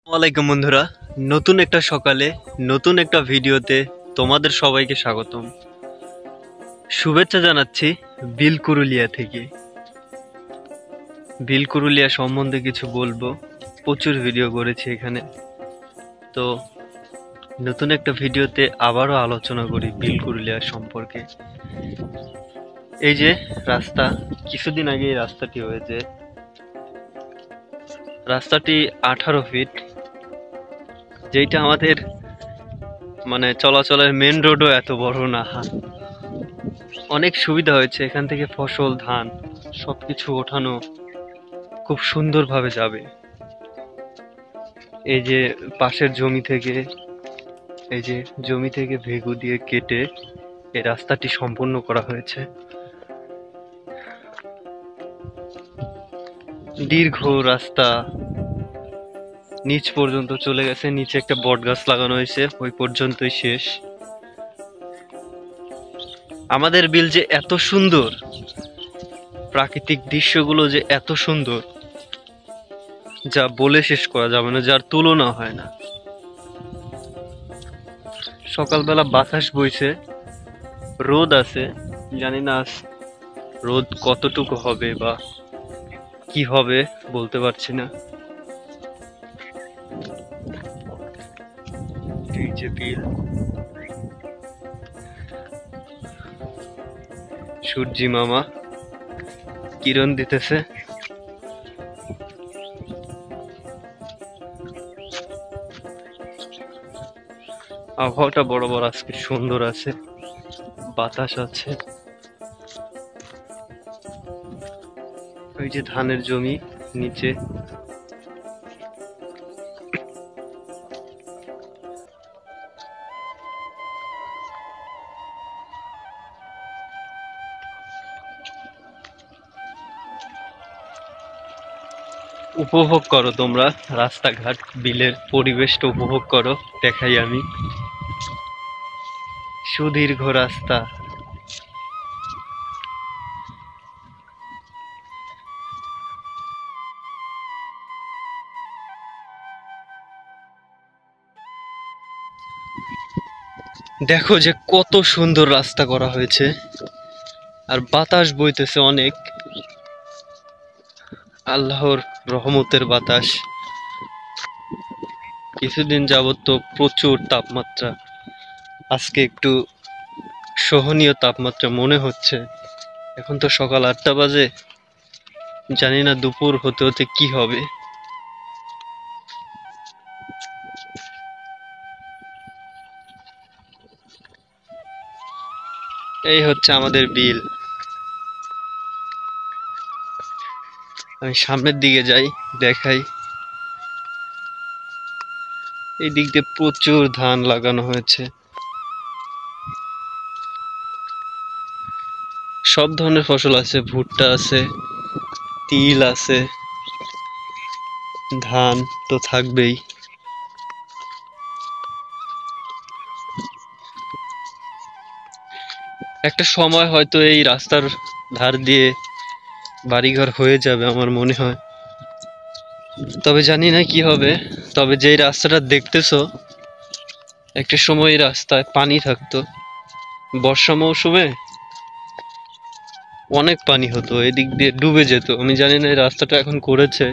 ওয়ালাইকুম বন্ধুরা, নতুন একটা সকালে নতুন একটা ভিডিওতে তোমাদের সবাইকে স্বাগতম। শুভেচ্ছা জানাচ্ছি বিলকুরুলিয়া থেকে। বিলকুরুলিয়া সম্বন্ধে কিছু বলবো, প্রচুর ভিডিও করেছি এখানে। তো নতুন একটা ভিডিওতে আবারও আলোচনা করি বিলকুরুলিয়া সম্পর্কে। এই যে রাস্তা, কিছুদিন আগে এই রাস্তাটি হয়েছে। রাস্তাটি 18 ফিট, যেটা আমাদের চলাচলের মেন রোডও এত বড় না। অনেক সুবিধা হয়েছে, এখান থেকে ফসল, ধান সবকিছু ওঠানো খুব সুন্দরভাবে যাবে। এই যে পাশের জমি থেকে ভেগু দিয়ে কেটে এই রাস্তাটি সম্পূর্ণ করা হয়েছে। দীর্ঘ রাস্তা নিচ পর্যন্ত চলে গেছে, নিচে একটা বট গাছ লাগানো হয়েছে, ওই পর্যন্তই শেষ। আমাদের বিল যে এত সুন্দর, প্রাকৃতিক দৃশ্যগুলো যে এত সুন্দর, যা বলে শেষ করা যাবে না, যার তুলনা হয় না। সকালবেলা বাতাস বইছে, রোদ আছে, জানি না রোদ কতটুকু হবে বা কি হবে বলতে পারছি না। এই যে বিল, সূর্যি মামা কিরণ দিতেছে। আবহাওয়াটা বরাবর আজকে সুন্দর আছে, বাতাস আছে। ওই যে ধানের জমি নিচে, উপভোগ করো তোমরা রাস্তাঘাট, বিলের পরিবেশটা উপভোগ করো। দেখাই আমি সুদীর্ঘ রাস্তা। দেখো যে কত সুন্দর রাস্তা করা হয়েছে, আর বাতাস বইতেছে অনেক, আল্লাহর রহমতের বাতাস। কিছুদিন যাবত তো প্রচুর তাপমাত্রা, আজকে একটু সহনীয় তাপমাত্রা মনে হচ্ছে। এখন তো সকাল 8টা বাজে, জানি না দুপুর হতে হতে কি হবে। এই হচ্ছে আমাদের বিল। আমি সামনের দিকে যাই, দেখাই। এই দিক দিয়ে প্রচুর ধান লাগানো হয়েছে, সব ধরনের ফসল আছে, ভুট্টা আছে, তিল আছে, ধান তো থাকবেই। একটা সময় হয়তো এই রাস্তার ধার দিয়ে বাড়িঘর হয়ে যাবে আমার মনে হয়, তবে জানি না কি হবে। তবে যেই রাস্তাটা দেখতেছো, একটা সময় এই রাস্তায় পানি থাকতো, বর্ষা মৌসুমে অনেক পানি হতো, এদিক দিয়ে ডুবে যেত। আমি জানি না এই রাস্তাটা এখন করেছে,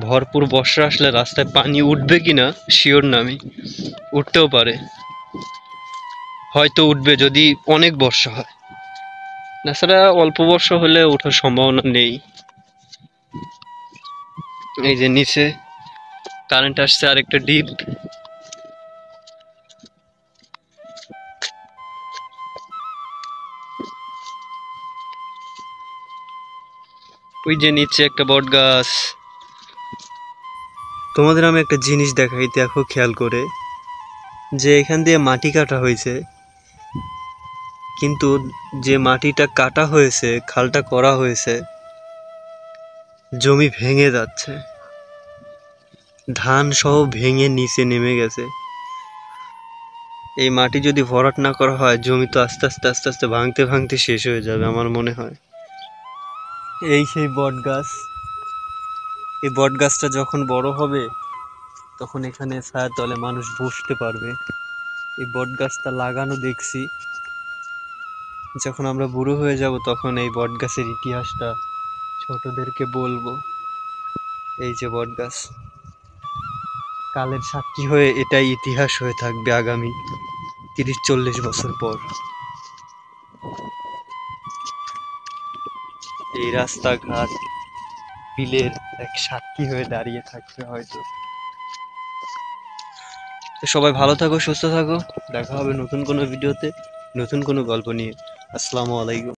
ভরপুর বর্ষা আসলে রাস্তায় পানি উঠবে কিনা শিওর না আমি, উঠতেও পারে, হয়তো উঠবে যদি অনেক বর্ষা হয়, তাছাড়া অল্প বর্ষা হলে ওঠার সম্ভাবনা নেই। এই যে নিচে কারেন্ট আসছে, আরেকটা ডিপ। ওই যে নিচে একটা বট গাছ। তোমাদের আমি একটা জিনিস দেখাই, দেখো খেয়াল করে, যে এখান দিয়ে মাটি কাটা হয়েছে, কিন্তু যে মাটিটা কাটা হয়েছে, খালটা করা হয়েছে, জমি ভেঙে যাচ্ছে, ধান সহ ভেঙে নিচে নেমে গেছে। এই মাটি যদি ভরাট না করা হয়, জমি তো আস্তে আস্তে আস্তে আস্তে ভাঙতে ভাঙতে শেষ হয়ে যাবে আমার মনে হয়। এই সেই বট গাছ, এই বট গাছটা যখন বড় হবে তখন এখানে ছায়ার তলে মানুষ বসতে পারবে। এই বট গাছটা লাগানো দেখছি, যখন আমরা বুড়ো হয়ে যাব তখন এই বট গাছের ইতিহাসটা ছোটদেরকে বলবো। এই যে বট গাছ, কালের সাক্ষী হয়ে এটাই ইতিহাস হয়ে থাকবে আগামী 30-40 বছর পর। এই রাস্তাঘাট বিলের এক সাক্ষী হয়ে দাঁড়িয়ে থাকবে হয়তো। তো সবাই ভালো থাকো, সুস্থ থাকো, দেখা হবে নতুন কোনো ভিডিওতে, নতুন কোনো গল্প নিয়ে। আসসালামু আলাইকুম।